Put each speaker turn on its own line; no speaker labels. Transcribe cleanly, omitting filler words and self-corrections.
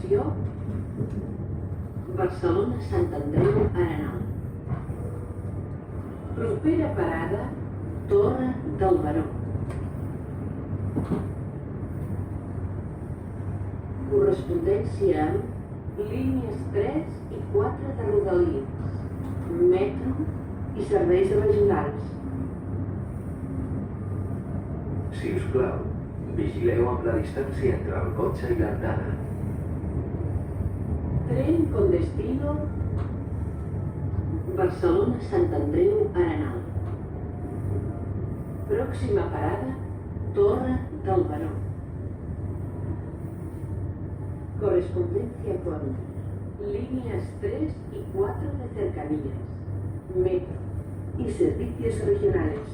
Estació Barcelona Sant Andreu Arenal. Propera parada Torre del Baró. Correspondència amb línies 3 i 4 de Rodalies, metro i serveis regionals.
Si us plau, vigileu amb la distància entre el cotxe i l'andana.
Tren con destino Barcelona Sant Andreu Arenal. Próxima parada Torre del Baró. Correspondencia con líneas 3 y 4 de cercanías, metro y servicios regionales.